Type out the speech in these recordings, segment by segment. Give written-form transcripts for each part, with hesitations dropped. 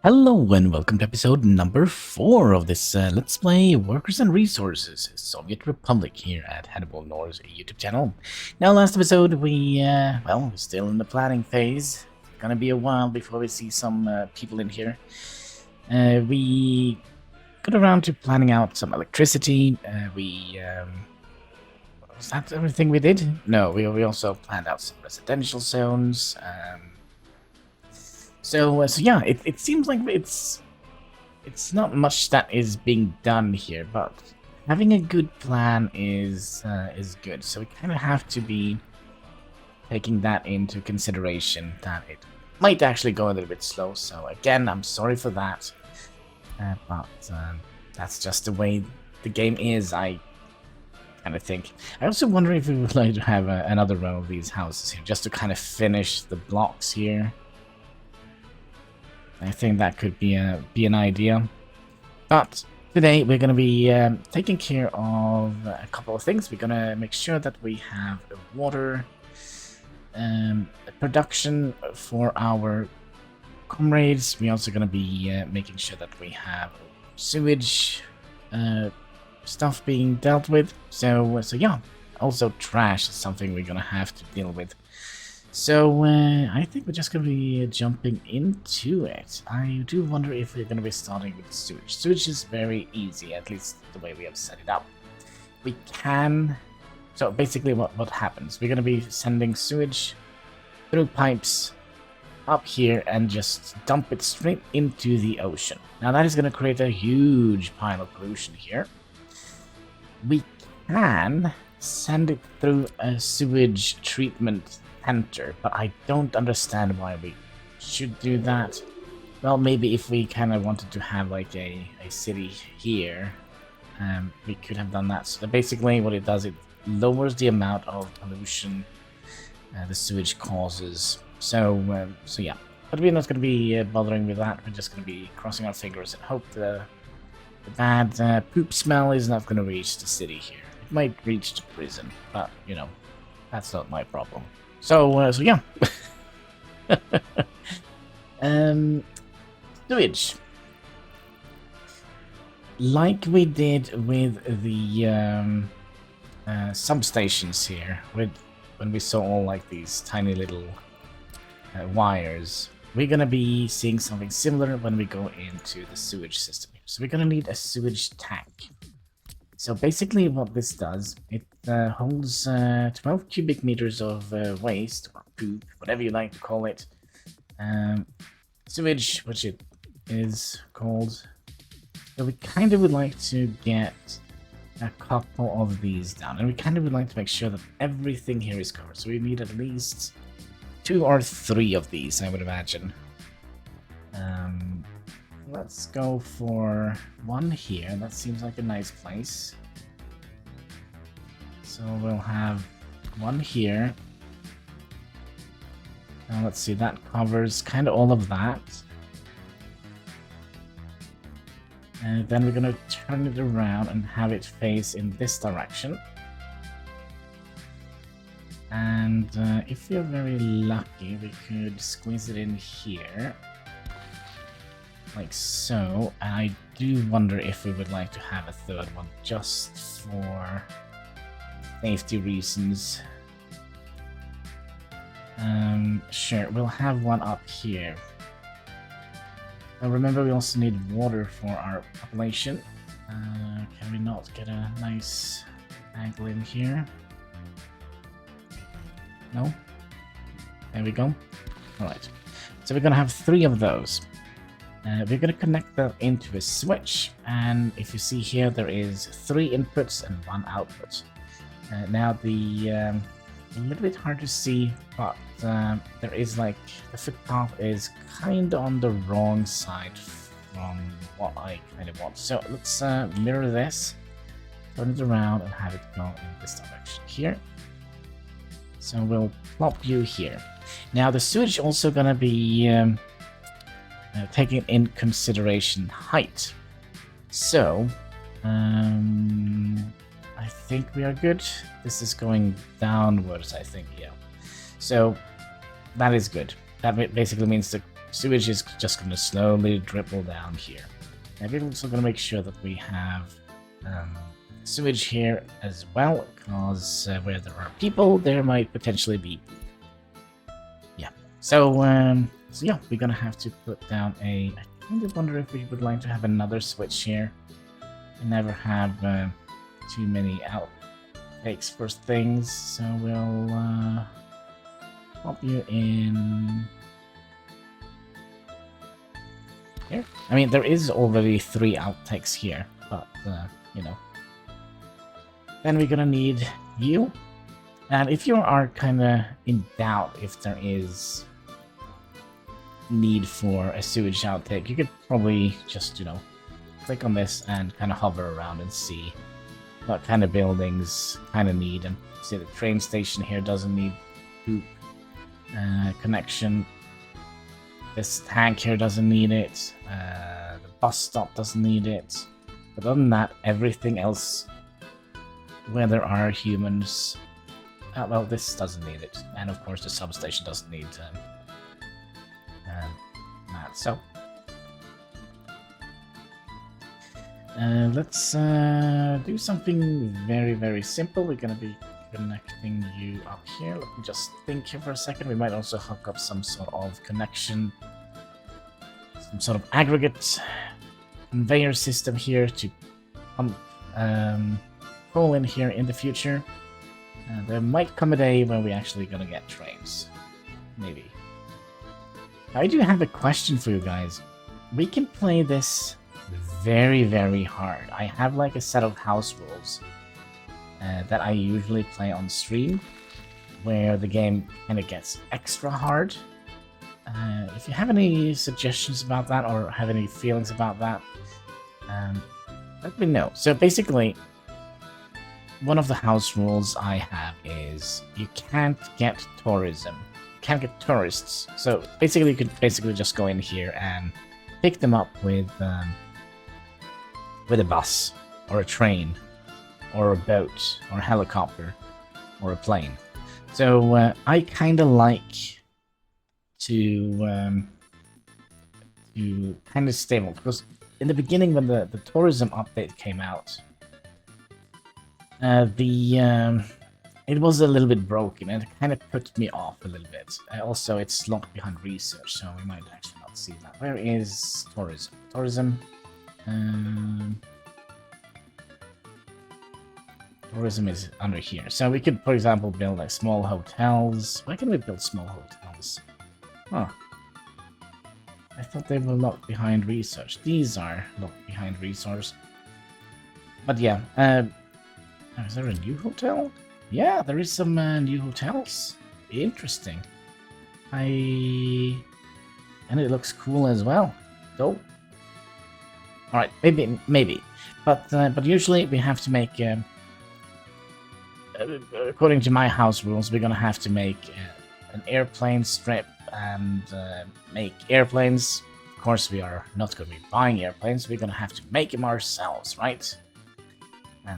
Hello and welcome to episode number 4 of this Let's Play Workers and Resources Soviet Republic here at HanniballNOR's YouTube channel. Now last episode we're still in the planning phase. It's gonna be a while before we see some people in here. We got around to planning out some electricity. Was that everything we did? No, we also planned out some residential zones. So yeah, it seems like it's not much that is being done here, but having a good plan is good. So we kind of have to be taking that into consideration that it might actually go a little bit slow. So again, I'm sorry for that, but that's just the way the game is. I kind of think. I also wonder if we would like to have another row of these houses here, just to kind of finish the blocks here. I think that could be an idea. But today we're going to be taking care of a couple of things. We're going to make sure that we have water production for our comrades. We're also going to be making sure that we have sewage stuff being dealt with. So yeah, also trash is something we're going to have to deal with. So, I think we're just going to be jumping into it. I do wonder if we're going to be starting with sewage. Sewage is very easy, at least the way we have set it up. We can... So, basically what happens? We're going to be sending sewage through pipes up here and just dump it straight into the ocean. Now, that is going to create a huge pile of pollution here. We can send it through a sewage treatment center, but I don't understand why we should do that. Well, maybe if we kind of wanted to have like a city here, we could have done that. So basically what it does, it lowers the amount of pollution the sewage causes. So yeah, but we're not going to be bothering with that. We're just going to be crossing our fingers and hope the bad poop smell is not going to reach the city here. It might reach the prison, but you know, that's not my problem. So yeah. Sewage. Like we did with the substations here, when we saw all like these tiny little wires, we're gonna be seeing something similar when we go into the sewage system here. So we're gonna need a sewage tank. So basically what this does, it holds 12 cubic meters of waste, or poop, whatever you like to call it. Sewage, which it is called. So we kind of would like to get a couple of these down. And we kind of would like to make sure that everything here is covered. So we need at least 2 or 3 of these, I would imagine. Let's go for 1 here. That seems like a nice place. So we'll have 1 here. Now let's see, that covers kind of all of that. And then we're going to turn it around and have it face in this direction. And if we're very lucky, we could squeeze it in here. Like so, and I do wonder if we would like to have a 3rd one just for safety reasons. Sure, we'll have 1 up here. Now remember, we also need water for our population. Can we not get a nice angle in here? No? There we go. Alright, so we're gonna have 3 of those. We're going to connect that into a switch, and if you see here, there is 3 inputs and 1 output. Now a little bit hard to see, but there is like, the footpath is kind of on the wrong side from what I kind of want. So let's mirror this, turn it around and have it go in this direction here. So we'll plop you here. Now the sewage also going to be taking in consideration height. So, I think we are good. This is going downwards, I think, yeah. So, that is good. That basically means the sewage is just going to slowly dribble down here. And we're also going to make sure that we have sewage here as well, because where there are people, there might potentially be. Yeah. So yeah, we're going to have to put down a... I kind of wonder if we would like to have another switch here. We never have too many outtakes for things, so we'll pop you in here. I mean, there is already 3 outtakes here, but you know. Then we're gonna need you, and if you are kind of in doubt if there is need for a sewage outtake, you could probably just, you know, click on this and kind of hover around and see what kind of buildings kind of need. And see, the train station here doesn't need poop connection. This tank here doesn't need it. The bus stop doesn't need it. But other than that, everything else where there are humans, well, this doesn't need it. And of course, the substation doesn't need that. So let's do something very, very simple. We're going to be connecting you up here. Let me just think here for a second. We might also hook up some sort of connection, some sort of aggregate conveyor system here to pump coal in here in the future. There might come a day when we're actually going to get trains. Maybe. I do have a question for you guys. We can play this very, very hard. I have like a set of house rules that I usually play on stream, where the game kind of gets extra hard. If you have any suggestions about that or have any feelings about that, let me know. So basically, one of the house rules I have is you can't get tourism. Can't get tourists. So basically, you could just go in here and pick them up with a bus or a train or a boat or a helicopter or a plane. So I kind of like to kind of stable, because in the beginning when the tourism update came out, it was a little bit broken, and it kind of put me off a little bit. Also, it's locked behind research, so we might actually not see that. Where is tourism? Tourism. Tourism is under here. So we could, for example, build like small hotels. Why can we build small hotels? Huh. I thought they were locked behind research. These are locked behind resource. But yeah, is there a new hotel? Yeah, there is some new hotels. Interesting. And it looks cool as well. So, all right, maybe, but usually we have to make. According to my house rules, we're gonna have to make an airplane strip and make airplanes. Of course, we are not gonna be buying airplanes. We're gonna have to make them ourselves, right?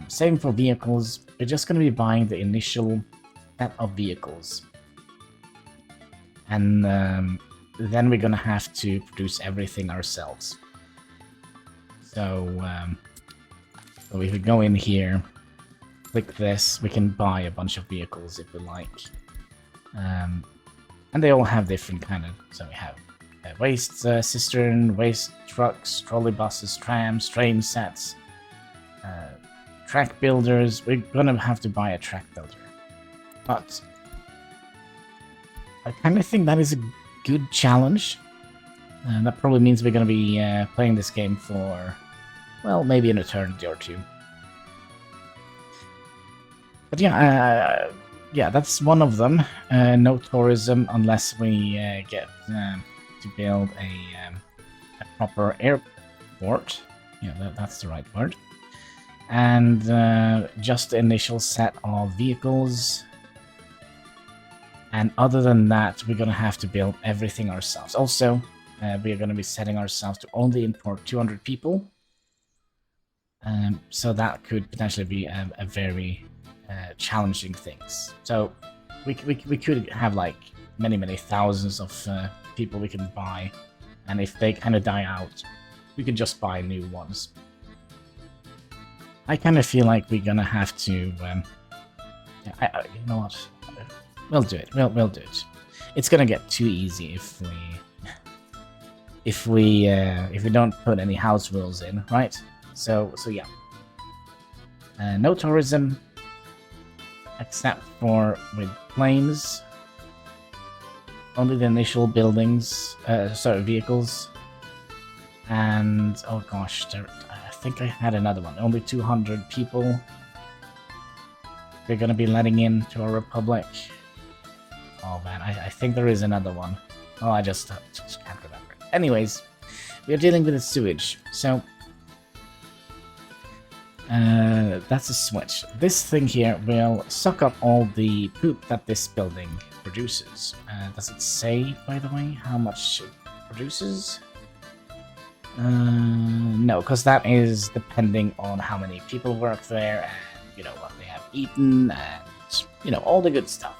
Same for vehicles. We're just going to be buying the initial set of vehicles. And then we're going to have to produce everything ourselves. So if we go in here, click this, we can buy a bunch of vehicles if we like. And they all have different kind of... So we have waste cistern, waste trucks, trolley buses, trams, train sets. Track builders. We're gonna have to buy a track builder, but I kind of think that is a good challenge, and that probably means we're gonna be playing this game for, well, maybe an eternity or two. But yeah, that's one of them. No tourism unless we get to build a proper airport. Yeah, that's the right word. And just the initial set of vehicles. And other than that, we're going to have to build everything ourselves. Also, we're going to be setting ourselves to only import 200 people. So that could potentially be a very challenging thing. So we could have like many thousands of people we can buy, and if they kind of die out, we can just buy new ones. I kind of feel like we're gonna have to. You know what? We'll do it. We'll do it. It's gonna get too easy if we don't put any house rules in, right? So yeah. No tourism, except for with planes. Only the initial buildings, vehicles. And oh gosh, I think I had another one. Only 200 people. We're gonna be letting in to our republic. Oh man, I think there is another one. Oh, I just can't remember. Anyways, we are dealing with the sewage. So that's a switch. This thing here will suck up all the poop that this building produces. Does it say, by the way, how much it produces? No, because that is depending on how many people work there and, you know, what they have eaten and, you know, all the good stuff.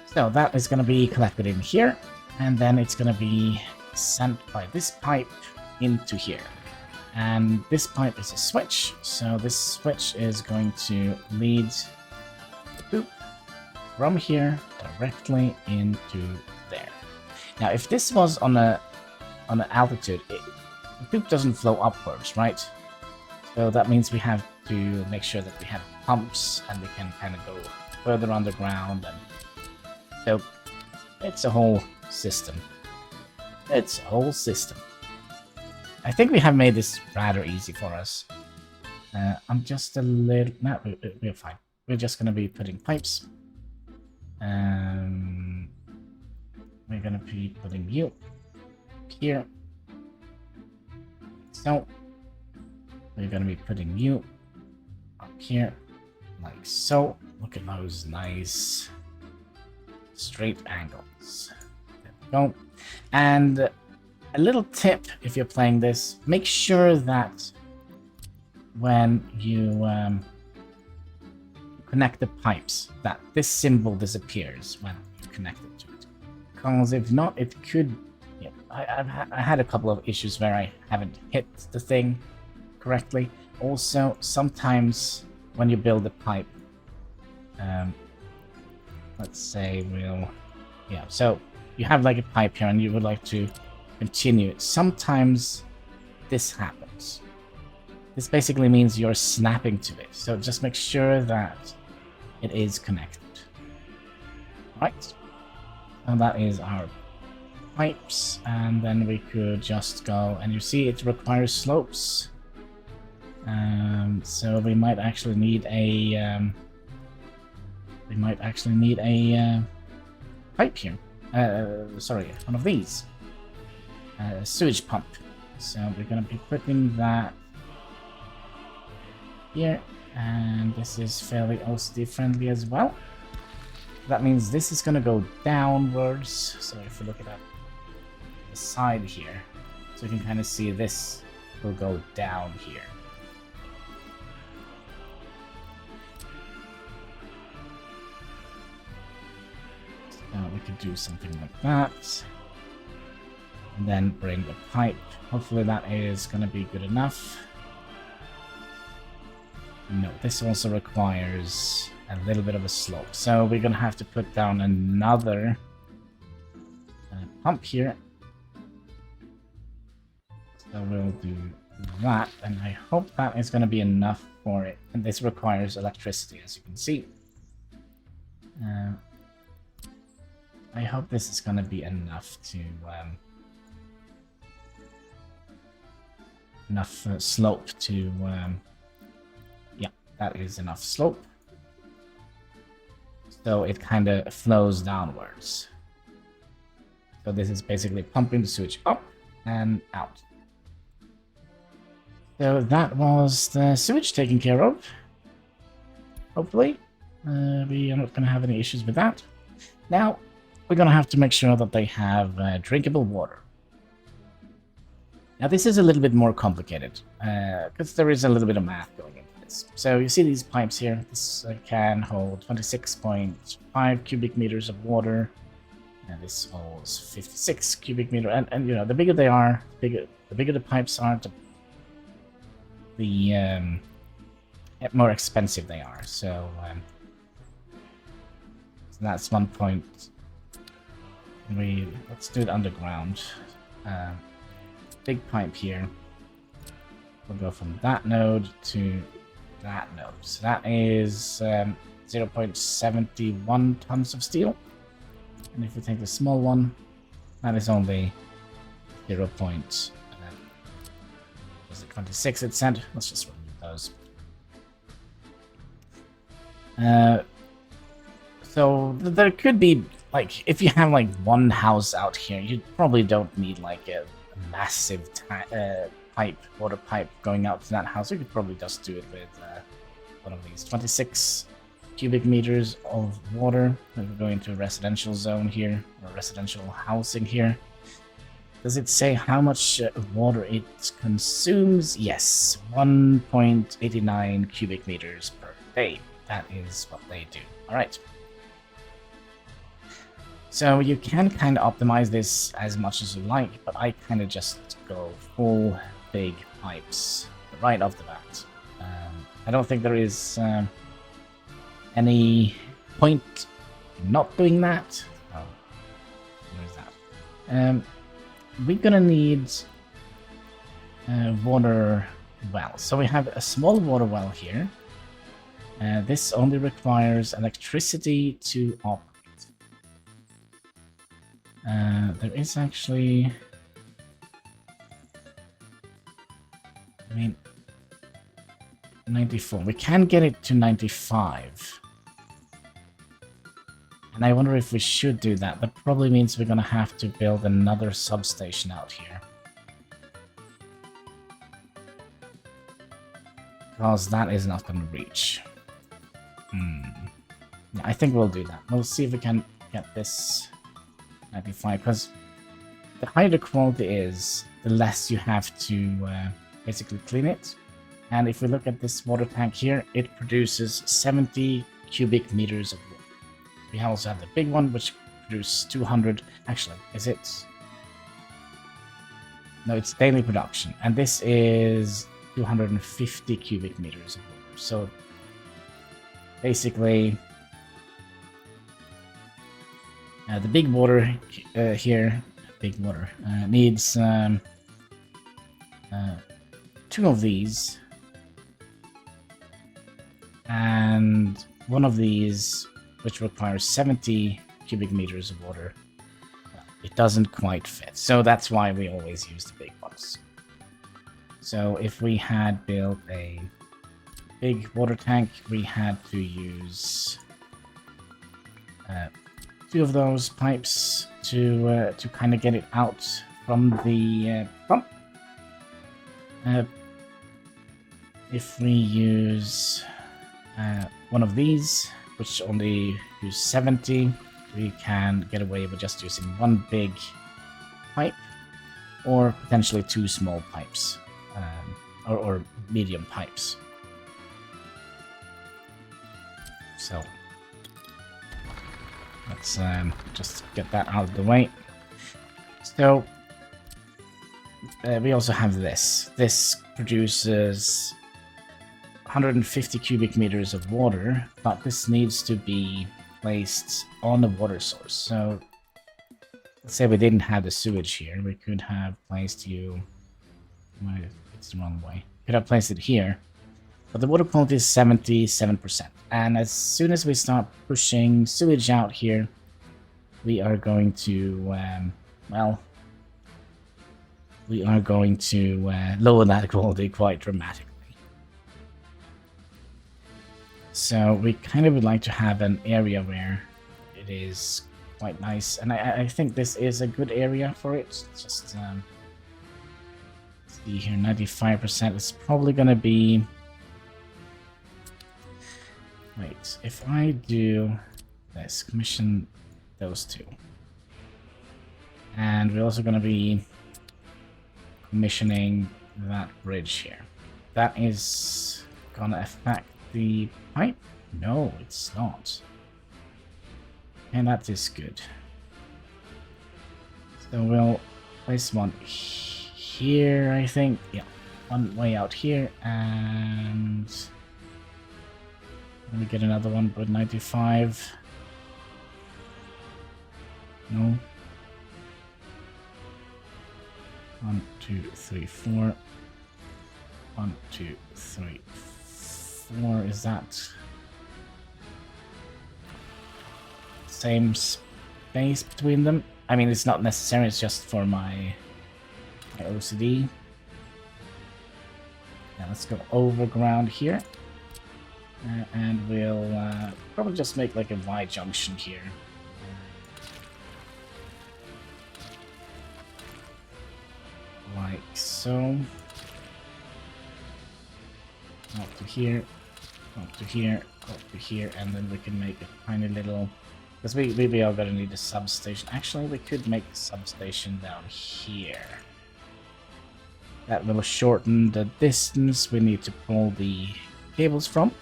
So that is going to be collected in here, and then it's going to be sent by this pipe into here. And this pipe is a switch, so this switch is going to lead the poop from here directly into there. Now, if this was on an altitude, the poop doesn't flow upwards, right? So that means we have to make sure that we have pumps and we can kind of go further underground, and so it's a whole system. It's a whole system. I think we have made this rather easy for us. I'm just a little... No, we're fine. We're just going to be putting pipes. We're going to be putting you here. So, we're going to be putting you up here, like so. Look at those nice straight angles. There we go. And a little tip, if you're playing this, make sure that when you connect the pipes, that this symbol disappears when you connect it to it. Because if not, it could... Yeah, I had a couple of issues where I haven't hit the thing correctly. Also, sometimes when you build a pipe, let's say so you have like a pipe here and you would like to continue it. Sometimes this happens. This basically means you're snapping to it. So just make sure that it is connected. Right. And that is our pipes. And then we could just go, and you see it requires slopes. So we might actually need a pipe here. Sorry, one of these. Sewage pump. So we're going to be putting that here, and this is fairly OCD friendly as well. That means this is going to go downwards. So if we look at the side here, so you can kind of see this will go down here. So we could do something like that. And then bring the pipe. Hopefully that is going to be good enough. No, this also requires a little bit of a slope. So we're going to have to put down another pump here. So we'll do that. And I hope that is going to be enough for it. And this requires electricity, as you can see. I hope this is going to be enough to... enough slope to... yeah, that is enough slope. So it kind of flows downwards. So this is basically pumping the sewage up and out. So that was the sewage taken care of. Hopefully. We are not going to have any issues with that. Now, we're going to have to make sure that they have drinkable water. Now, this is a little bit more complicated, because there is a little bit of math going into this. So you see these pipes here. This can hold 26.5 cubic meters of water. And this was 56 cubic meter, and you know, the bigger they are, the bigger the pipes are, the more expensive they are. So that's one point. Let's do it underground. Big pipe here. We'll go from that node to that node. So that is 0.71 tons of steel. And if we take the small one, that is only 0.26 it said. Let's just remove those. So there could be, like, if you have like one house out here, you probably don't need like a massive water pipe going out to that house. You could probably just do it with one of these 26 cubic meters of water. We're going to a residential zone here, or residential housing here. Does it say how much water it consumes? Yes, 1.89 cubic meters per day. That is what they do. Alright. So you can kind of optimize this as much as you like, but I kind of just go full big pipes right off the bat. I don't think there is any point in not doing that. Oh, where's that? We're gonna need water well. So we have a small water well here. This only requires electricity to operate. There is actually... I mean, 94. We can get it to 95. And I wonder if we should do that. That probably means we're going to have to build another substation out here. Because that is not going to reach. Yeah, I think we'll do that. We'll see if we can get this 95. Because the higher the quality is, the less you have to basically clean it. And if we look at this water tank here, it produces 70 cubic meters of water. We also have the big one, which produces 200. Actually, is it? No, it's daily production. And this is 250 cubic meters of water. So basically, the big water here, needs 2 of these. And one of these, which requires 70 cubic meters of water, it doesn't quite fit. So that's why we always use the big ones. So if we had built a big water tank, we had to use 2 of those pipes to kind of get it out from the pump. If we use one of these, which only use 70, we can get away with just using one big pipe, or potentially 2 small pipes, or medium pipes. So let's just get that out of the way. So we also have this. This produces 150 cubic meters of water, but this needs to be placed on a water source. So let's say we didn't have the sewage here. We could have placed you... It's the wrong way. Could have placed it here. But the water quality is 77%. And as soon as we start pushing sewage out here, we are going to, we are going to lower that quality quite dramatically. So we kind of would like to have an area where it is quite nice. And I think this is a good area for it. Just see here, 95%. It's probably going to be... Wait, if I do this, commission those 2. And we're also going to be commissioning that bridge here. That is going to affect the pipe? No, it's not. And that is good. So we'll place one here, I think. Yeah, one way out here, and let me get another one with 95. No. 1, 2, 3, 4. 1, 2, 3, 4. Is that same space between them? I mean, it's not necessary. It's just for my OCD. Now let's go overground here, and we'll probably just make like a Y junction here. Like so. Up to here, up to here, up to here, and then we can make a tiny little... Because we are going to need a substation. Actually, we could make a substation down here. That will shorten the distance we need to pull the cables from.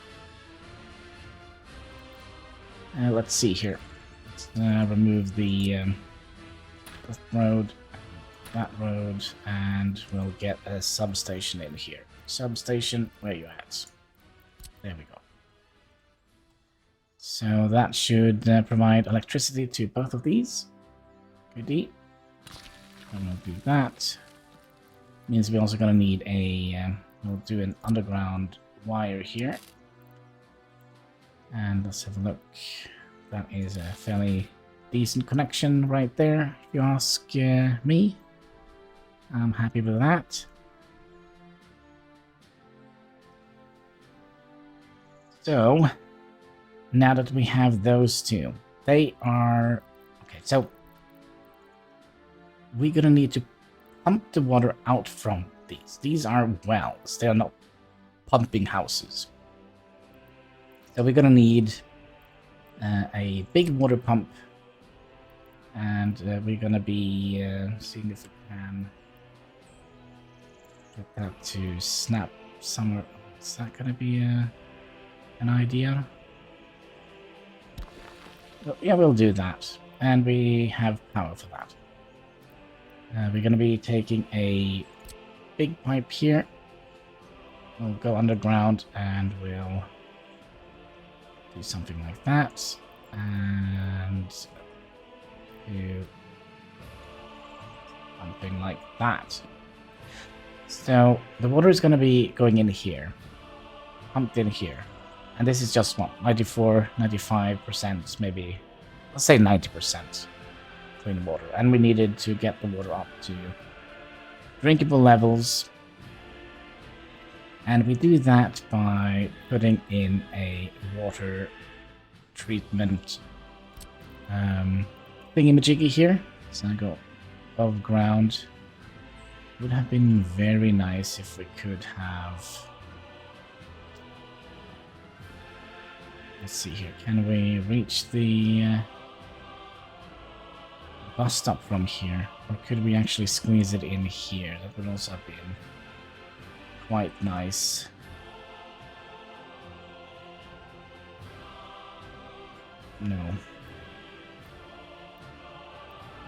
Let's see here. Let's remove the road, that road, and we'll get a substation in here. Substation, where you at? There we go. So that should provide electricity to both of these. Goodie. And we'll do that. Means we're also going to need a... we'll do an underground wire here. And let's have a look. That is a fairly decent connection right there, if you ask me. I'm happy with that. So, now that we have those two, they are... Okay, so we're gonna need to pump the water out from these. These are wells. They are not pumping houses. So we're gonna need a big water pump, and we're gonna be seeing if we can get that to snap somewhere. Is that gonna be an idea? Well, yeah, we'll do that, and we have power for that. We're gonna be taking a big pipe here. We'll go underground, and we'll do something like that, and do something like that. So the water is going to be going in here, pumped in here, and this is just what, 94, 95%, maybe, let's say 90% clean water, and we needed to get the water up to drinkable levels. And we do that by putting in a water treatment thingamajiggy here. So I go above ground. Would have been very nice if we could have... Let's see here. Can we reach the bus stop from here? Or could we actually squeeze it in here? That would also have been quite nice. No.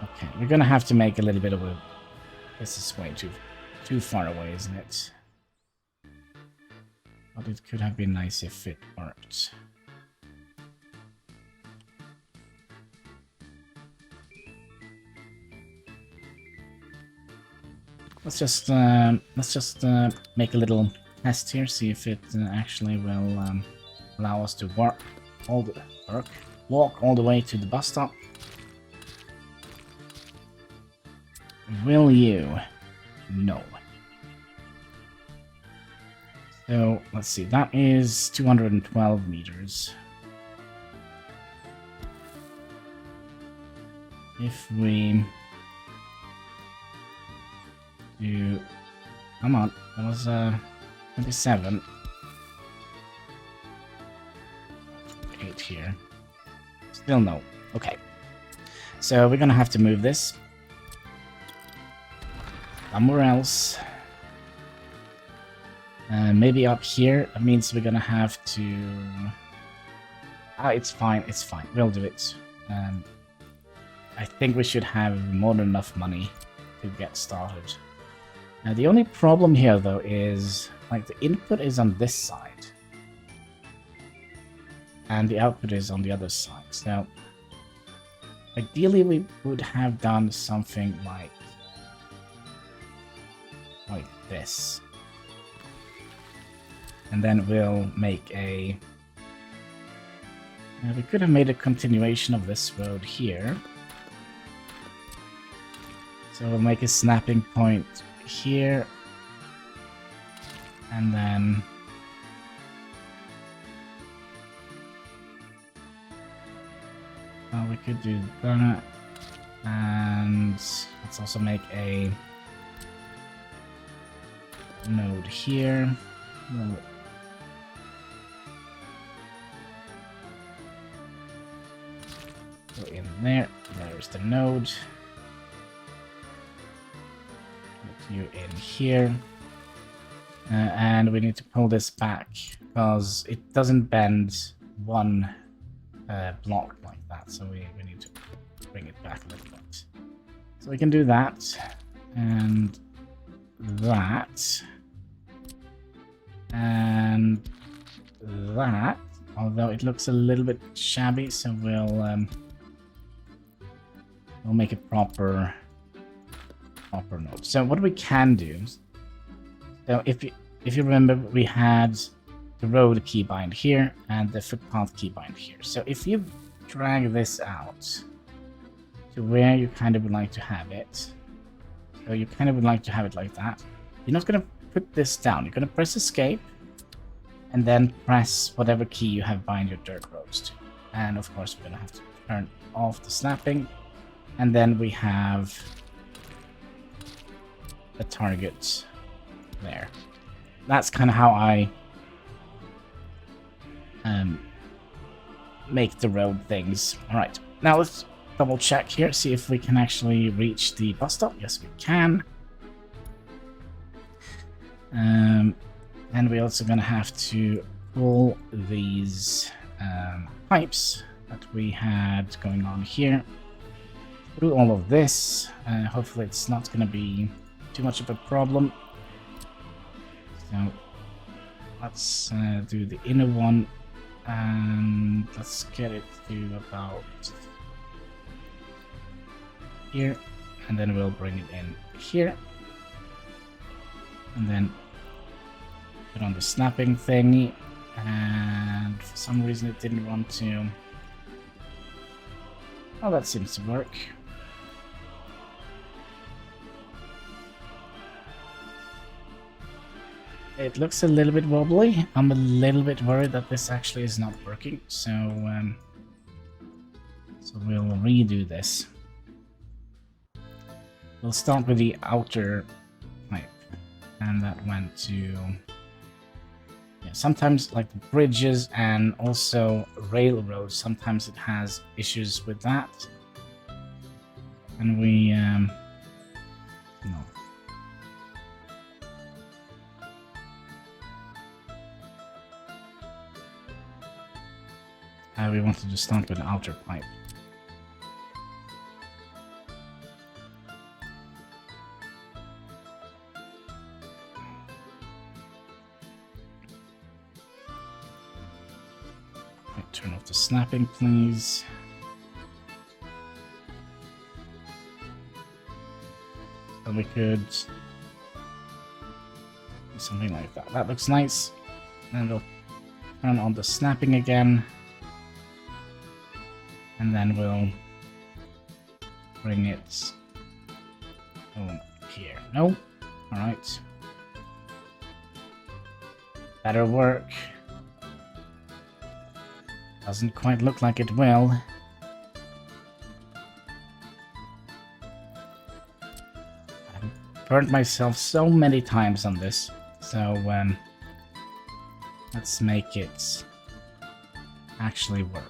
Okay, we're gonna have to make a little bit of a... This is way too far away, isn't it? But it could have been nice if it worked. Let's just make a little test here, see if it actually will allow us to walk all the way to the bus stop. Will you? No. So let's see, that is 212 meters. If we do... Come on, that was 27. 8 here. Still no. Okay. So we're gonna have to move this somewhere else. Maybe up here. That means we're gonna have to... Ah, it's fine, it's fine. We'll do it. I think we should have more than enough money to get started. Now, the only problem here, though, is like the input is on this side, and the output is on the other side. So, ideally, we would have done something like this, and then we'll make a. We could have made a continuation of this road here. So we'll make a snapping point here, and then we could do that, and let's also make a node here. We'll go in there. There's the node. Put you in here. And we need to pull this back because it doesn't bend one block like that. So we need to bring it back a little bit. So we can do that and that and that. Although it looks a little bit shabby, so we'll make a proper node. So what we can do, so if you remember, we had the road keybind here and the footpath keybind here. So if you drag this out to where you kind of would like to have it, so you kind of would like to have it like that, you're not going to put this down. You're going to press escape and then press whatever key you have bind your dirt roads to. And of course, we're going to have to turn off the snapping. And then we have the target there. That's kind of how I make the road things. All right, now let's double check here, see if we can actually reach the bus stop. Yes, we can. And we're also going to have to pull these pipes that we had going on here through all of this. Hopefully it's not going to be too much of a problem. So let's do the inner one, and let's get it to about here, and then we'll bring it in here, and then put on the snapping thingy. And for some reason it didn't want to. Oh, that seems to work. It looks a little bit wobbly. I'm a little bit worried that this actually is not working, so we'll redo this. We'll start with the outer pipe, and that went to sometimes like bridges and also railroads. Sometimes it has issues with that, and we no. We wanted to start with the outer pipe. Turn off the snapping, please. So we could do something like that. That looks nice. And we'll turn on the snapping again. And then we'll bring it home here. No? Alright. Better work. Doesn't quite look like it will. I've burnt myself so many times on this. So, let's make it actually work.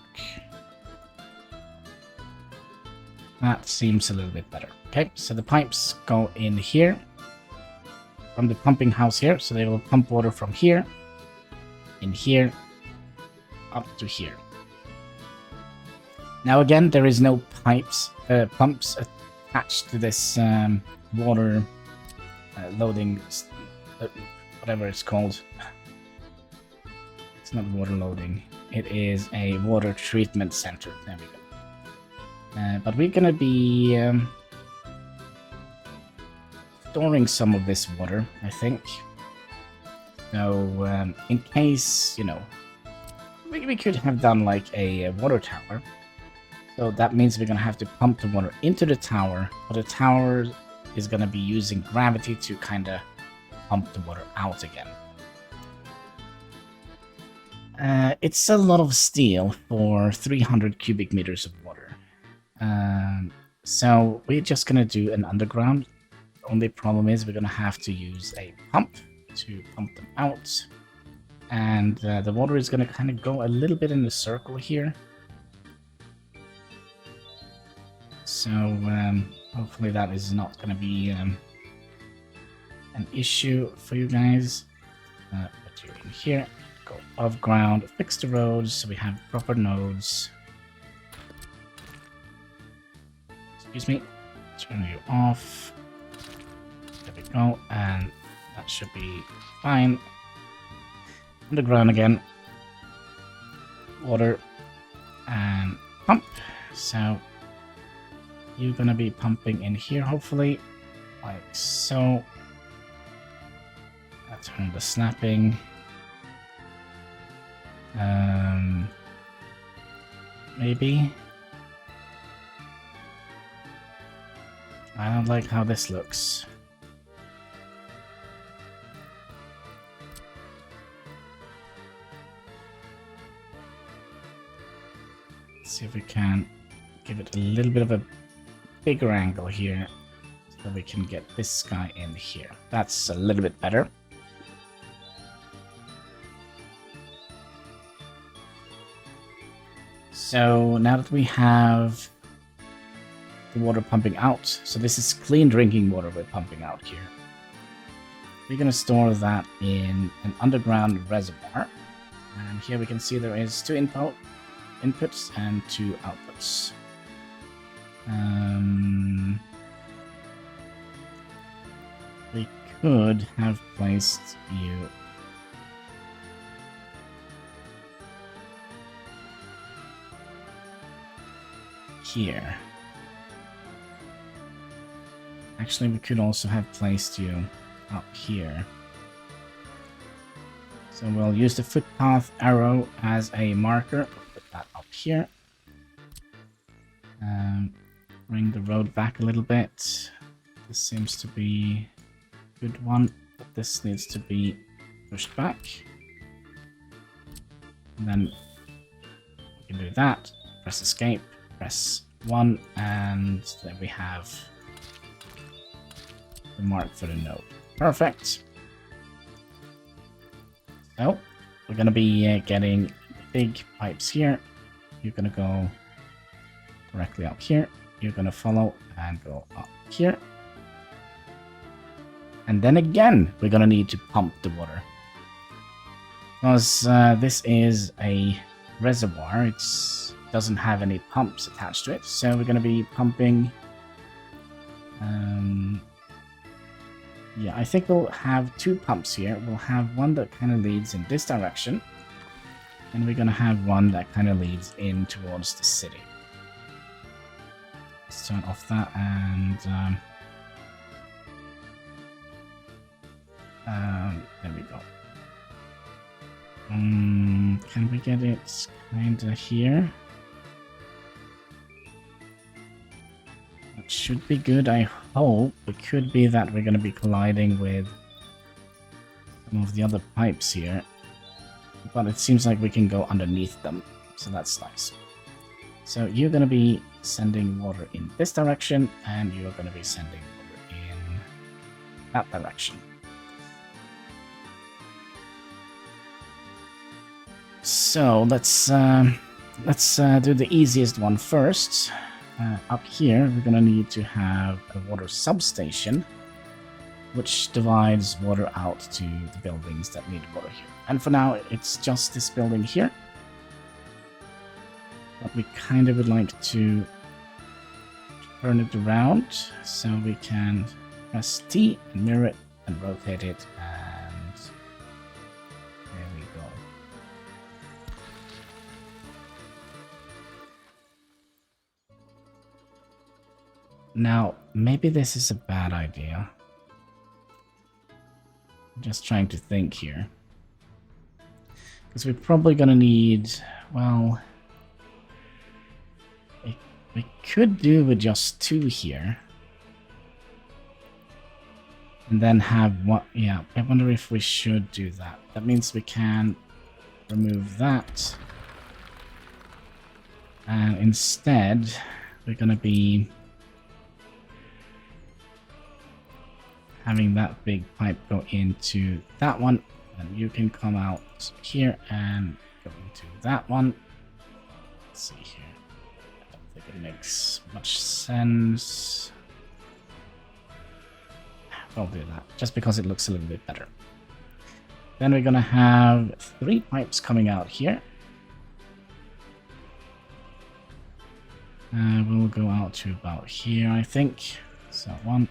That seems a little bit better. Okay, so the pipes go in here from the pumping house here, so they will pump water from here, in here, up to here. Now again, there is no pumps attached to this water loading, whatever it's called. It's not water loading. It is a water treatment center. There we go. But we're gonna be storing some of this water, I think. So in case, you know, we could have done like a water tower. So that means we're gonna have to pump the water into the tower, but the tower is gonna be using gravity to kind of pump the water out again. It's a lot of steel for 300 cubic meters of water. So we're just gonna do an underground. The only problem is we're gonna have to use a pump to pump them out. And the water is gonna kind of go a little bit in a circle here. So hopefully that is not gonna be an issue for you guys. Put you in here. Go above ground, fix the roads so we have proper nodes. Excuse me, turn you off. There we go, and that should be fine. Underground again. Water and pump. So you're gonna be pumping in here, hopefully, like so. I'll turn the snapping. Maybe. I don't like how this looks. Let's see if we can give it a little bit of a bigger angle here so we can get this guy in here. That's a little bit better. So now that we have the water pumping out, so this is clean drinking water we're pumping out here. We're going to store that in an underground reservoir. And here we can see there is 2 inputs and 2 outputs. We could have placed you here. Actually, we could also have placed you up here. So we'll use the footpath arrow as a marker. We'll put that up here. Bring the road back a little bit. This seems to be a good one, but this needs to be pushed back. And then we can do that. Press escape. Press 1, and then we have the mark for the node. Perfect. So we're going to be getting big pipes here. You're going to go directly up here. You're going to follow and go up here. And then again, we're going to need to pump the water. Because this is a reservoir. It doesn't have any pumps attached to it. So we're going to be pumping... yeah, I think we'll have 2 pumps here. We'll have one that kind of leads in this direction. And we're going to have one that kind of leads in towards the city. Let's turn off that and... there we go. Can we get it kind of here? That should be good, I hope. It could be that we're going to be colliding with some of the other pipes here. But it seems like we can go underneath them, so that's nice. So you're going to be sending water in this direction, and you're going to be sending water in that direction. So let's do the easiest one first. Up here, we're going to need to have a water substation, which divides water out to the buildings that need water here. And for now, it's just this building here. But we kind of would like to turn it around so we can press T and mirror it and rotate it, and there we go. Now, maybe this is a bad idea. I'm just trying to think here. Because we're probably going to need, well, we could do with just 2 here. And then have what? Yeah, I wonder if we should do that. That means we can remove that. And instead, we're going to be having that big pipe go into that one. And you can come out here and go into that one. Let's see here. I don't think it makes much sense. I'll do that, just because it looks a little bit better. Then we're gonna have 3 pipes coming out here. We'll go out to about here, I think. So 1.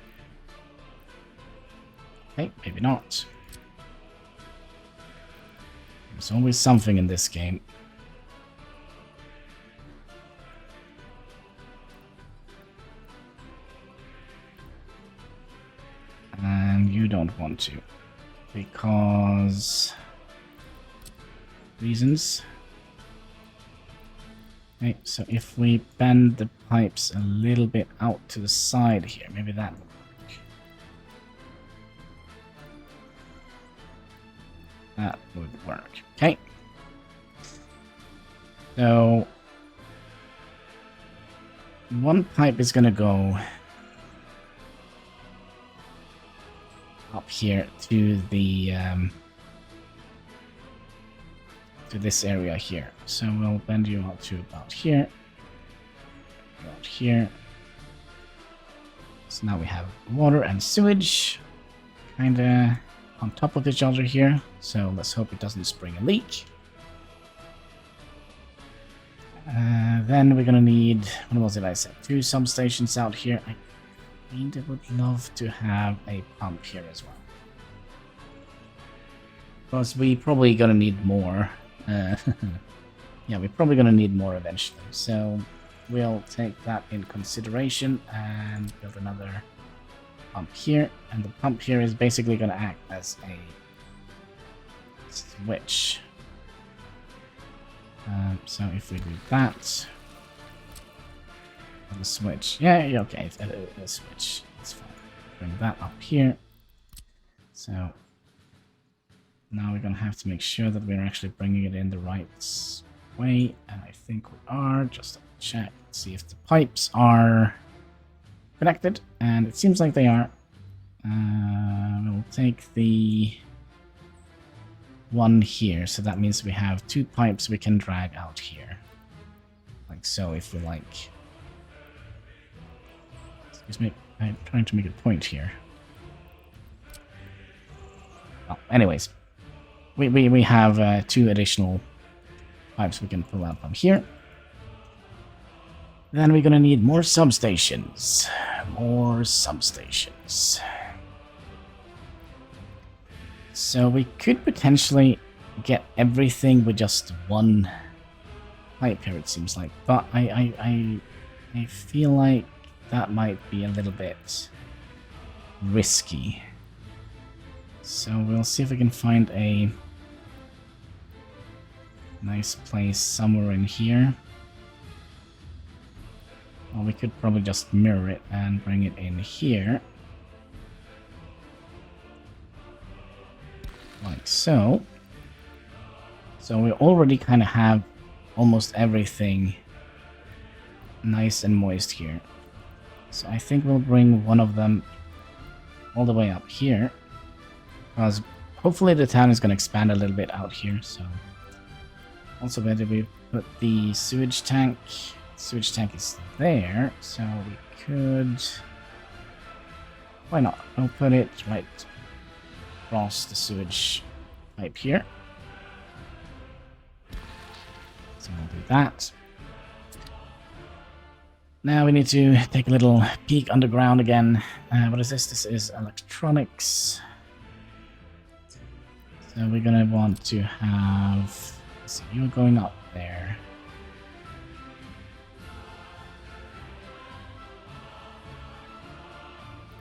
Okay, maybe not. There's always something in this game. And you don't want to, because reasons. Okay, so if we bend the pipes a little bit out to the side here, maybe that would work. That would work. Okay. So 1 pipe is gonna go up here to the to this area here. So we'll bend you out to about here. About here. So now we have water and sewage kinda on top of each other here. So let's hope it doesn't spring a leak. Then we're gonna need, what was it I said? 2 substations out here. I kind of would love to have a pump here as well. Because we probably gonna need more. Yeah, we're probably gonna need more eventually. So we'll take that in consideration and build another pump here. And the pump here is basically gonna act as a switch. So if we do that, the switch, yeah, okay, it's a switch, it's fine. Bring that up here. So now we're gonna have to make sure that we're actually bringing it in the right way, and I think we are. Just to check, see if the pipes are connected, and it seems like they are. We'll take the one here, so that means we have 2 pipes we can drag out here, like so. If we like, excuse me, I'm trying to make a point here. Well, anyways, we have 2 additional pipes we can pull out from here. Then we're gonna need more substations. More substations. So we could potentially get everything with just 1 pipe here, it seems like. But I feel like that might be a little bit risky. So we'll see if we can find a nice place somewhere in here. Well, we could probably just mirror it and bring it in here. Like so. So we already kind of have almost everything nice and moist here. So I think we'll bring one of them all the way up here. Because hopefully the town is going to expand a little bit out here. So also, where did we put the sewage tank? Sewage tank is there, so we could... Why not? We'll put it right across the sewage pipe here. So we'll do that. Now we need to take a little peek underground again. What is this? This is electronics. So we're gonna want to have... So you're going up there.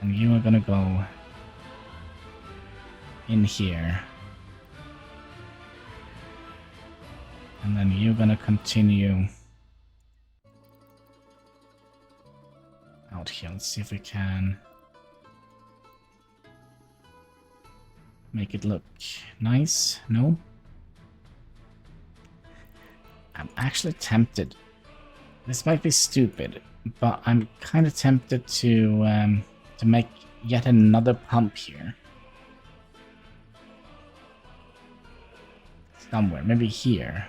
And you are gonna go in here. And then you're gonna continue out here. Let's see if we can make it look nice. No? I'm actually tempted. This might be stupid, but I'm kind of tempted to make yet another pump here. Somewhere, maybe here.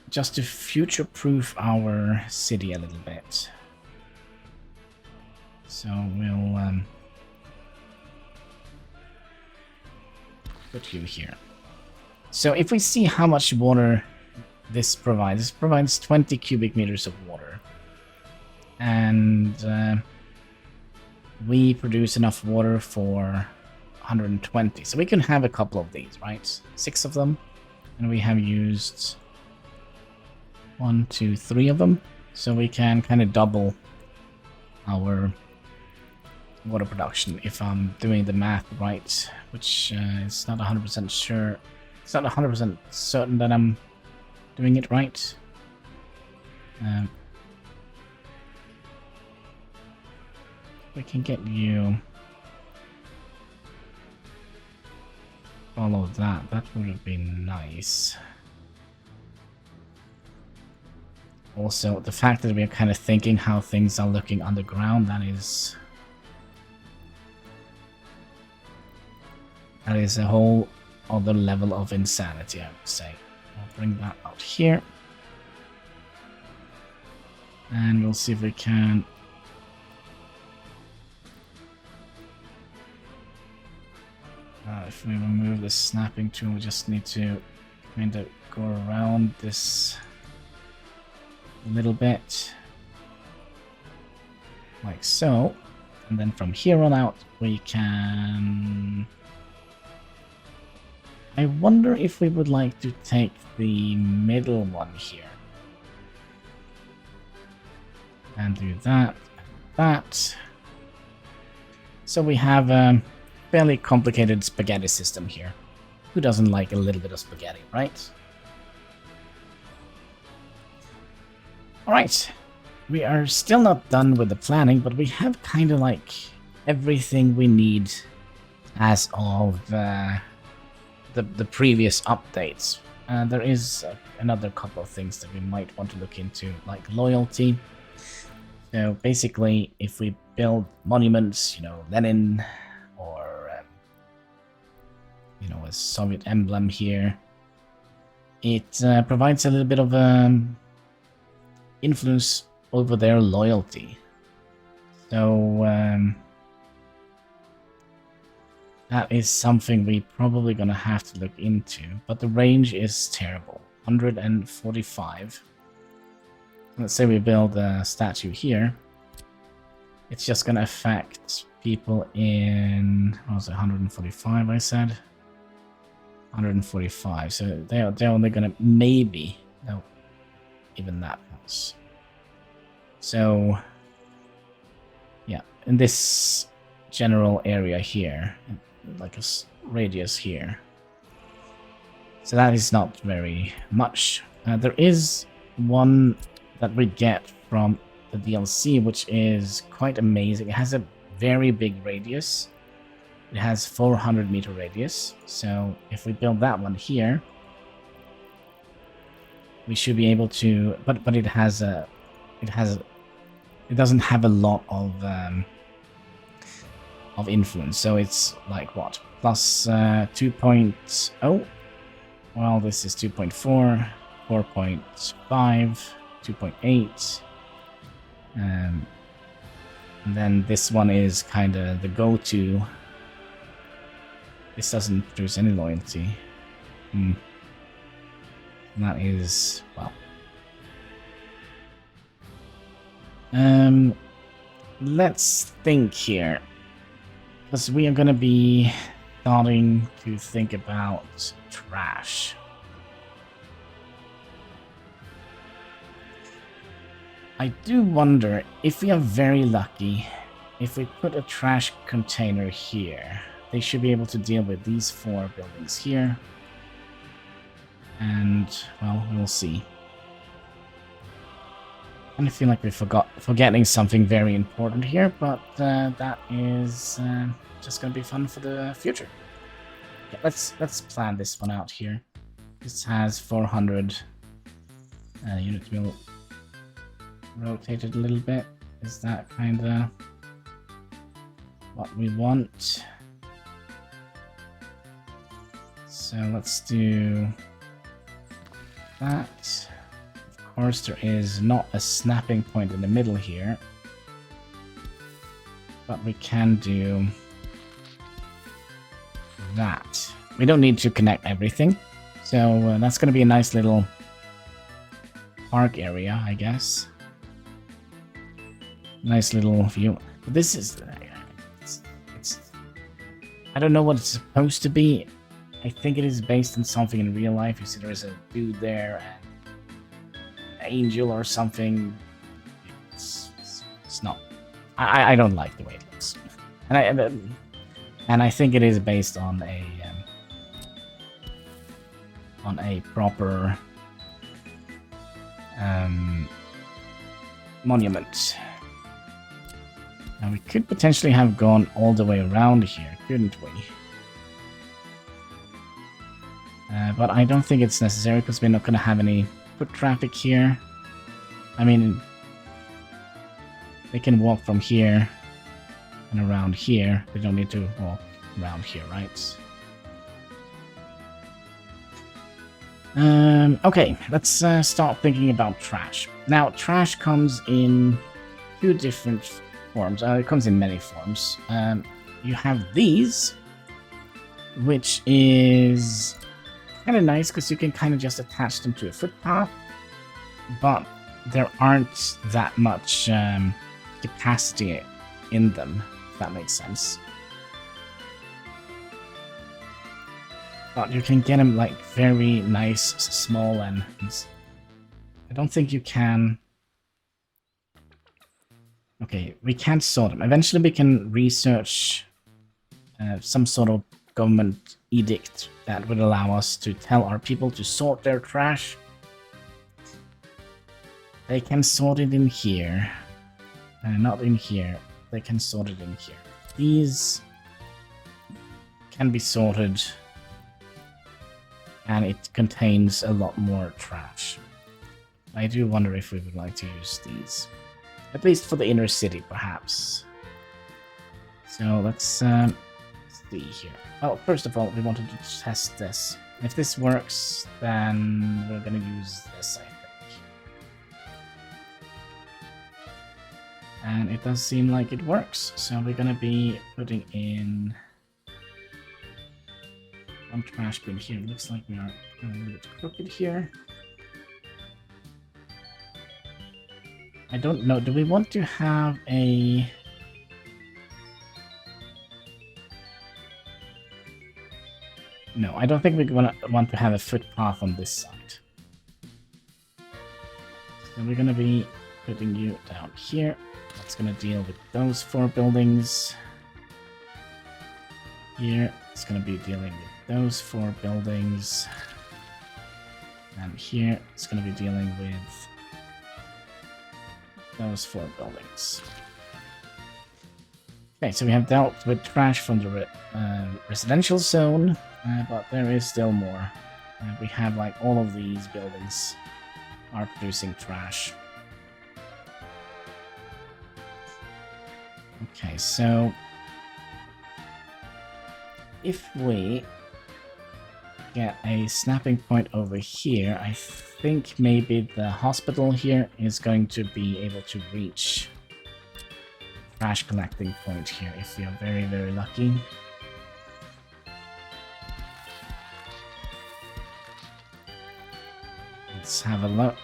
Just to future-proof our city a little bit. So we'll put you here. So if we see how much water this provides 20 cubic meters of water. And we produce enough water for 120. So we can have a couple of these, right? 6 of them. And we have used 1, 2, 3 of them. So we can kind of double our water production if I'm doing the math right, which is not 100% sure. It's not 100% certain that I'm doing it right. We can get you follow that. That would have been nice. Also, the fact that we are kind of thinking how things are looking underground, that is a whole other level of insanity, I would say. I'll bring that out here. And we'll see if we can... if we remove the snapping tool, we just need to kind of go around this a little bit. Like so. And then from here on out, we can... I wonder if we would like to take the middle one here. And do that, that. So we have a fairly complicated spaghetti system here. Who doesn't like a little bit of spaghetti, right? Alright, we are still not done with the planning, but we have kind of like everything we need as of the previous updates. There is another couple of things that we might want to look into, like loyalty. So basically, if we build monuments, you know, Lenin, or you know, a Soviet emblem here, it provides a little bit of influence over their loyalty. So that is something we probably gonna have to look into, but the range is terrible. 145. Let's say we build a statue here. It's just gonna affect people in... what was it, 145 I said? 145, so they're only gonna maybe... no, even that else. So, yeah, in this general area here, like a radius here. So that is not very much. There is one that we get from the DLC, which is quite amazing. It has a very big radius. It has 400 meter radius. So if we build that one here, we should be able to. But it has a, it doesn't have a lot of influence. So it's like what, plus 2.0. Well, this is 2.4, 4.5. 2.8, and then this one is kind of the go-to. This doesn't produce any loyalty. And that is, well, Let's think here. Because we are going to be starting to think about trash. I do wonder if we are very lucky, if we put a trash container here, they should be able to deal with these 4 buildings here. And, well, we'll see. I feel like we're forgetting something very important here, but that is just going to be fun for the future. Okay, let's plan this one out here. This has 400 units. We'll rotate it a little bit. Is that kind of what we want? So let's do that. Of course, there is not a snapping point in the middle here, but we can do that. We don't need to connect everything, so that's going to be a nice little park area, I guess. Nice little view. But this is it's I don't know what it's supposed to be. I think it is based on something in real life. You see there is a dude there and angel or something. It's not. I don't like the way it looks, and I think it is based on a proper monument. Now we could potentially have gone all the way around here, couldn't we? But I don't think it's necessary because we're not going to have any foot traffic here. I mean, they can walk from here and around here. They don't need to walk around here, right? Okay, let's start thinking about trash. Now, trash comes in 2 different forms. It comes in many forms. You have these, which is kind of nice because you can kind of just attach them to a footpath, but there aren't that much capacity in them, if that makes sense. But you can get them like very nice, small, and I don't think you can. Okay, we can't sort them. Eventually we can research some sort of government edict that would allow us to tell our people to sort their trash. They can sort it in here. Not in here. They can sort it in here. These can be sorted, and it contains a lot more trash. I do wonder if we would like to use these. At least for the inner city, perhaps. So let's see here. Oh, first of all, we wanted to test this. If this works, then we're going to use this, I think. And it does seem like it works. So we're going to be putting in one trash bin here. It looks like we are a little bit crooked here. I don't know. Do we want to have a... No, I don't think we want to have a footpath on this side. So we're going to be putting you down here. That's going to deal with those 4 buildings. Here, it's going to be dealing with those 4 buildings. And here, it's going to be dealing with those 4 buildings. Okay, so we have dealt with trash from the residential zone, but there is still more. We have like all of these buildings are producing trash. Okay, so if we get a snapping point over here, I think maybe the hospital here is going to be able to reach trash collecting point here if we are very, very lucky. Let's have a look.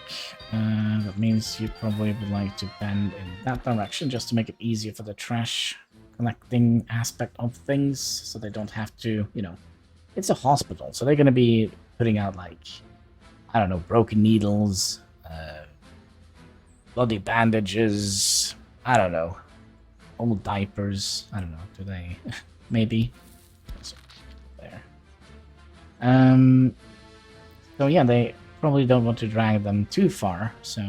That means you probably would like to bend in that direction just to make it easier for the trash collecting aspect of things, so they don't have to, you know, it's a hospital, so they're going to be putting out, like, I don't know, broken needles, bloody bandages, I don't know, old diapers, I don't know, do they, maybe, there. So yeah, they probably don't want to drag them too far, so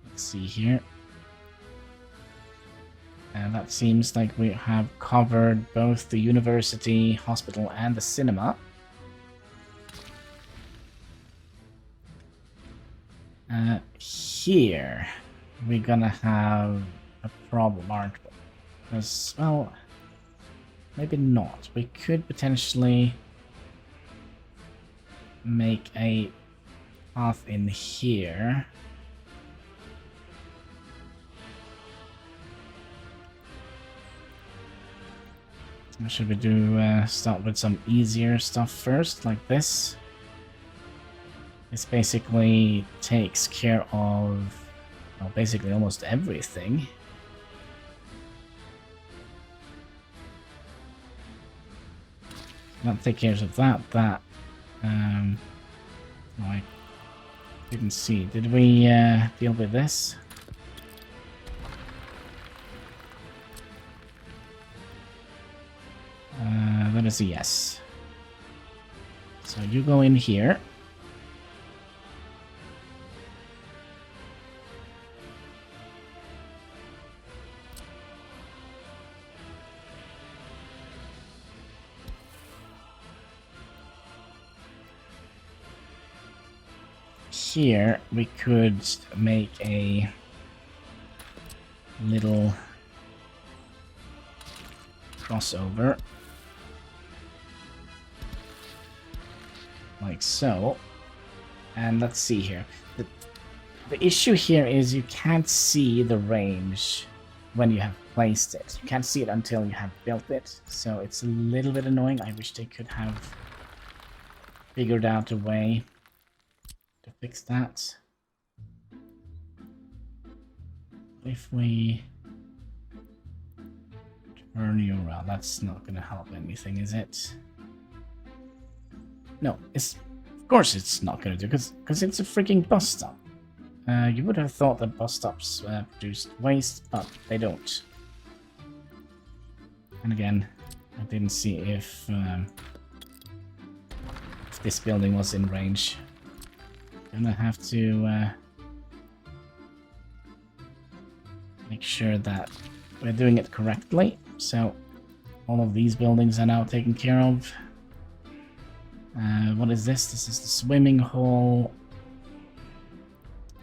let's see here. And that seems like we have covered both the university, hospital, and the cinema. Here, we're gonna have a problem, aren't we? Because, well, maybe not. We could potentially make a path in here. Should we do start with some easier stuff first, like this? This basically takes care of, well, basically almost everything. That takes care of that. Oh, I didn't see. Did we deal with this? That is a yes. So you go in here. Here we could make a little crossover. Like so. And let's see here. The issue here is you can't see the range when you have placed it. You can't see it until you have built it. So it's a little bit annoying. I wish they could have figured out a way to fix that. If we turn you around, that's not going to help anything, is it? No, of course it's not going to do, because it's a freaking bus stop. You would have thought that bus stops produced waste, but they don't. And again, I didn't see if this building was in range. Gonna have to make sure that we're doing it correctly. So all of these buildings are now taken care of. What is this? This is the swimming hall,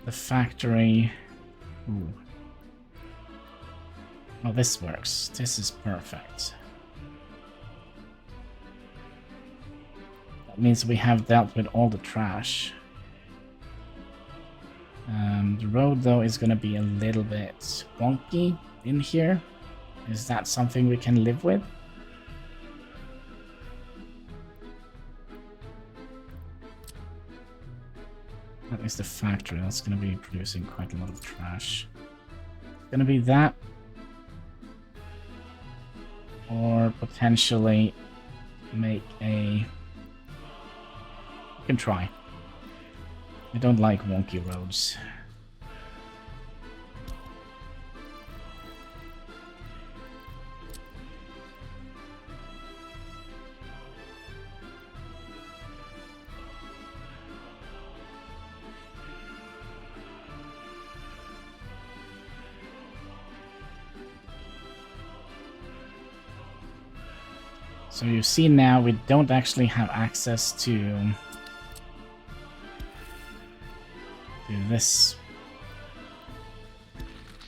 the factory. Ooh. Oh, this works. This is perfect. That means we have dealt with all the trash. The road, though, is going to be a little bit wonky in here. Is that something we can live with? That is the factory. That's going to be producing quite a lot of trash. It's going to be that. Or potentially make a... We can try. I don't like wonky roads. So you see now we don't actually have access to this.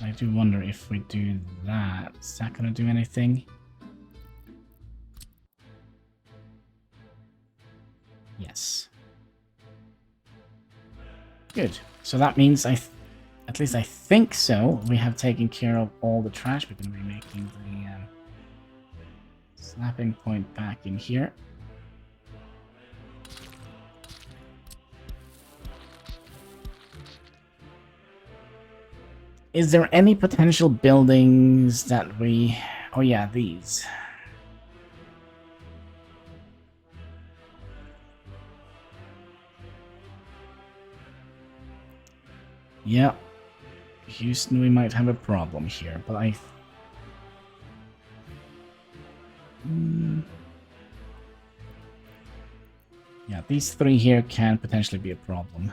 I do wonder if we do that, is that going to do anything? Yes. Good. So that means at least I think so, we have taken care of all the trash. We're going to be making the snapping point back in here. Is there any potential buildings that we... Oh yeah, these. Yeah. Houston, we might have a problem here, but I... Yeah, these three here can potentially be a problem.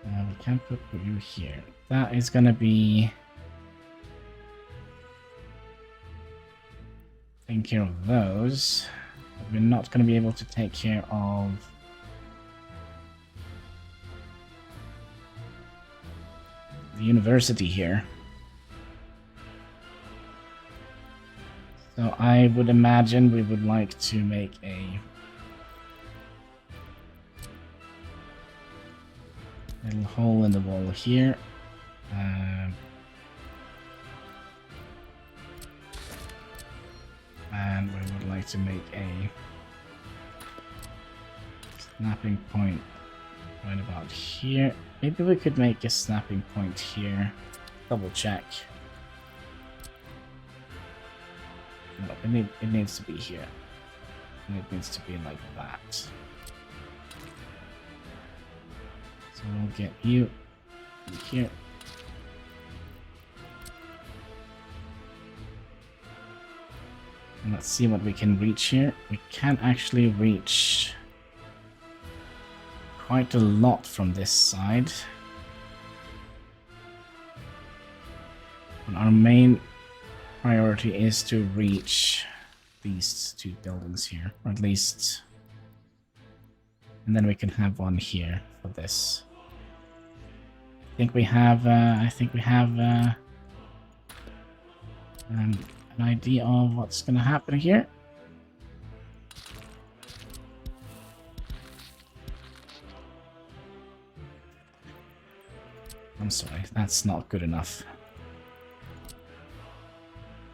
We can't put you here. That is gonna be... taking care of those. But we're not gonna be able to take care of... the university here. So I would imagine we would like to make a little hole in the wall here. And we would like to make a snapping point right about here. Maybe we could make a snapping point here. Double check. No, it needs to be here. And it needs to be like that. So we'll get you here. And let's see what we can reach here. We can actually reach quite a lot from this side. But our main priority is to reach these two buildings here, or at least, and then we can have one here for this. I think we have an idea of what's gonna happen here. I'm sorry, that's not good enough.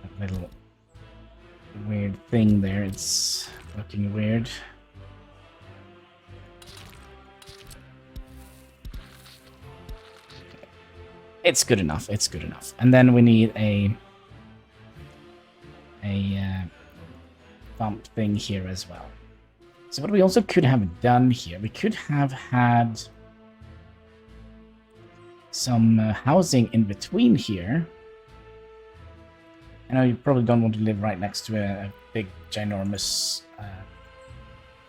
That little weird thing there, it's looking weird. It's good enough, it's good enough. And then we need a bump thing here as well. So what we also could have done here, we could have had some housing in between here. I know you probably don't want to live right next to a big, ginormous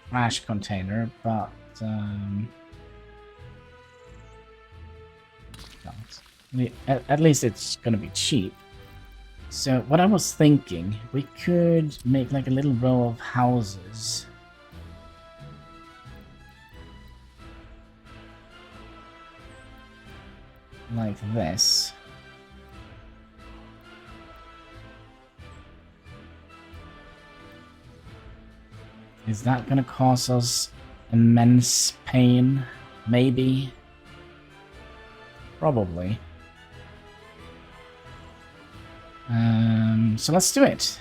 trash container, but at least it's gonna be cheap. So what I was thinking, we could make like a little row of houses. Like this. Is that gonna cause us immense pain? Maybe. Probably. So let's do it.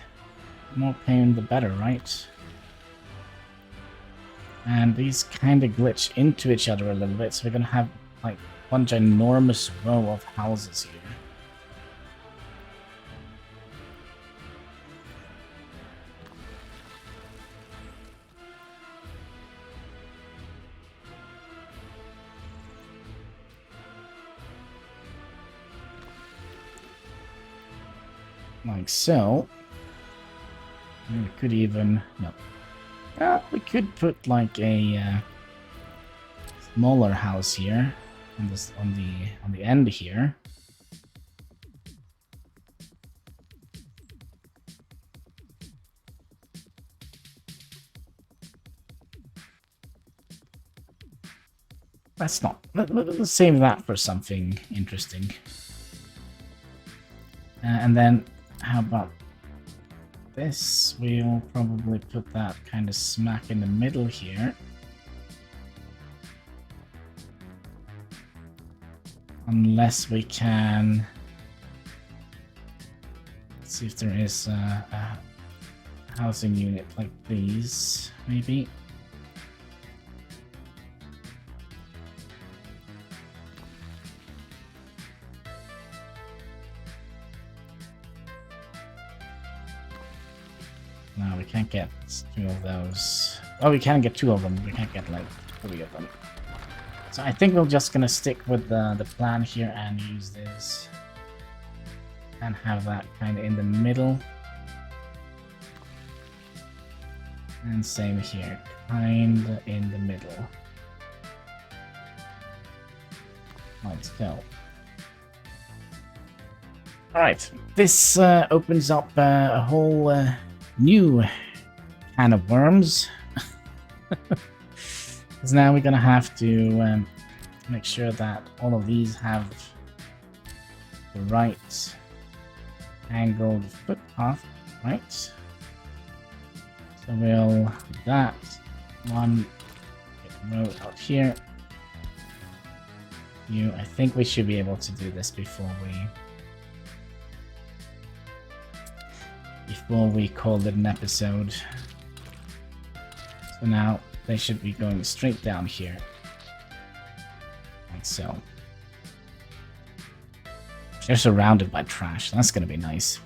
More pain the better, right? And these kind of glitch into each other a little bit, so we're gonna have like one ginormous row of houses here. Like so. We could even... no. We could put like a smaller house here on this on the end here. Let's not. Let's save that for something interesting. And then, how about this? We'll probably put that kind of smack in the middle here. Unless we can... Let's see if there is a housing unit like these, maybe. No, we can't get 2 of those. Oh, we can get 2 of them. We can't get like 3 of them. So I think we're just gonna stick with the plan here and use this. And have that kind of in the middle. And same here, kind of in the middle. Let's go. Alright, this opens up a whole new can of worms. Because now we're gonna have to make sure that all of these have the right angled footpath, right? So we'll do that one, get the road out here. I think we should be able to do this before we call it an episode. So now they should be going straight down here, like so. They're surrounded by trash. That's gonna be nice.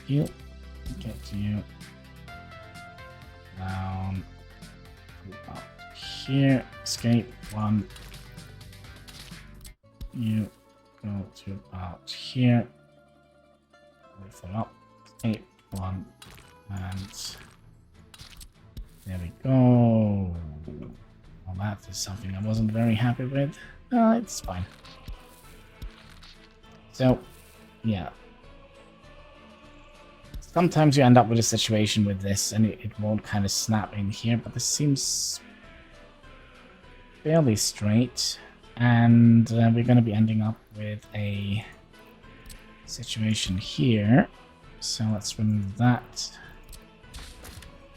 You get you down up here. Escape 1. You go to about here. Lift them up. Escape 1. And there we go. Well, that is something I wasn't very happy with. It's fine. So, yeah. Sometimes you end up with a situation with this and it won't kind of snap in here, but this seems fairly straight. And we're going to be ending up with a situation here. So let's remove that.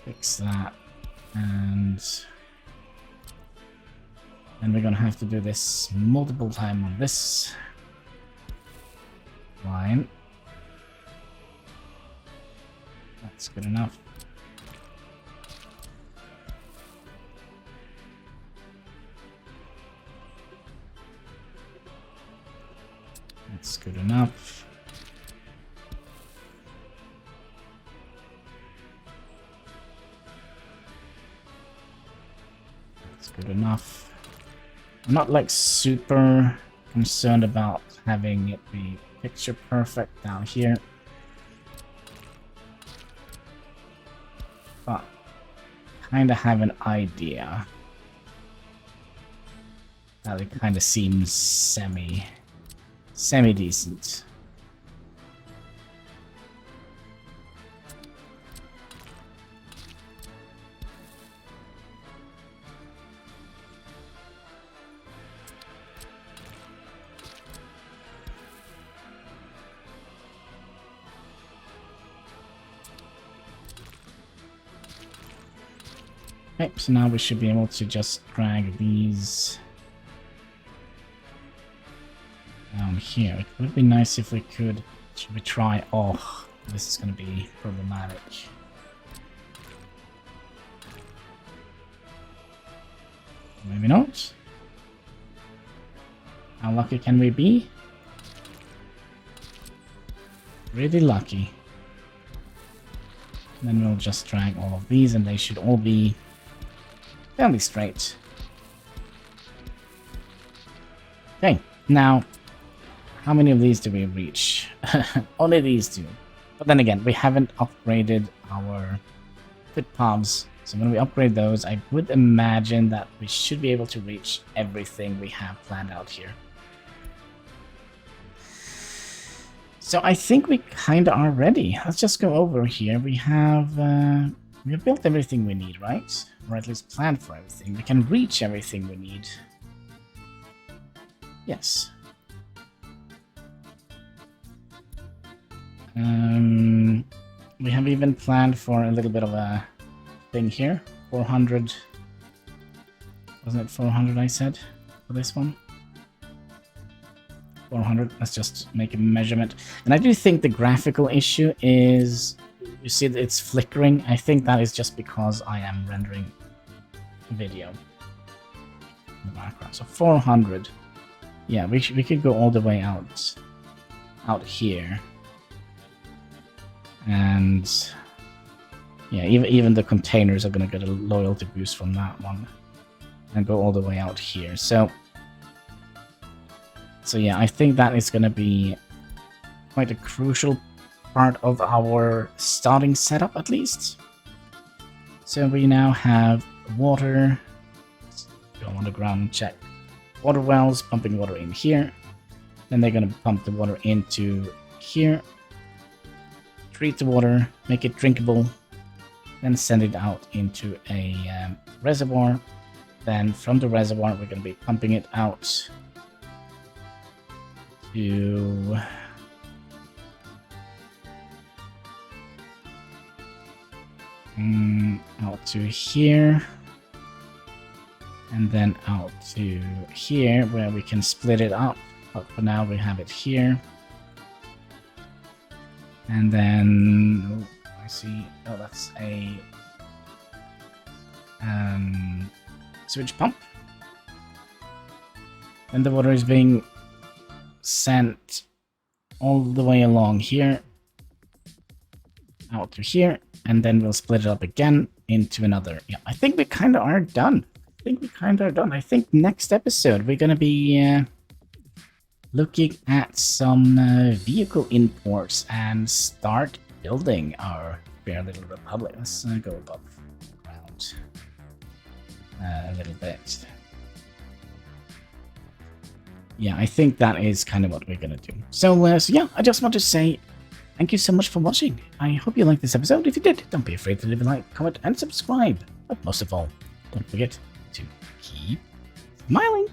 Fix that. And then we're going to have to do this multiple times on this line. That's good enough. That's good enough. That's good enough. I'm not like super concerned about having it be picture perfect down here. But kind of have an idea that it kind of seems semi-decent. Okay, so now we should be able to just drag these down here. It would be nice if we could. Should we try? Oh, this is going to be problematic. Maybe not. How lucky can we be? Really lucky. And then we'll just drag all of these and they should all be fairly straight. Okay, now, how many of these do we reach? Only these 2. But then again, we haven't upgraded our footpaths. So when we upgrade those, I would imagine that we should be able to reach everything we have planned out here. So I think we kind of are ready. Let's just go over here. We have built everything we need, right? Or at least planned for everything. We can reach everything we need. Yes. We have even planned for a little bit of a thing here. 400. Wasn't it 400 I said for this one? 400. Let's just make a measurement. And I do think the graphical issue is, you see that it's flickering. I think that is just because I am rendering video in the background. So 400. Yeah, we could go all the way out here. And yeah, even the containers are gonna get a loyalty boost from that one. And go all the way out here. So yeah, I think that is gonna be quite a crucial part of our starting setup, at least. So we now have water. Let's go underground and check. Water wells, pumping water in here. Then they're gonna pump the water into here. Treat the water, make it drinkable. Then send it out into a reservoir. Then from the reservoir, we're gonna be pumping it out to out to here, and then out to here where we can split it up, but for now we have it here. And then I see, oh, that's a sewage pump, and the water is being sent all the way along here out to here, and then we'll split it up again into another. Yeah, I think we kind of are done. I think next episode we're gonna be looking at some vehicle imports and start building our fair little republic. Let's go above ground a little bit. Yeah, I think that is kind of what we're gonna do. So yeah, I just want to say thank you so much for watching. I hope you liked this episode. If you did, don't be afraid to leave a like, comment, and subscribe. But most of all, don't forget to keep smiling.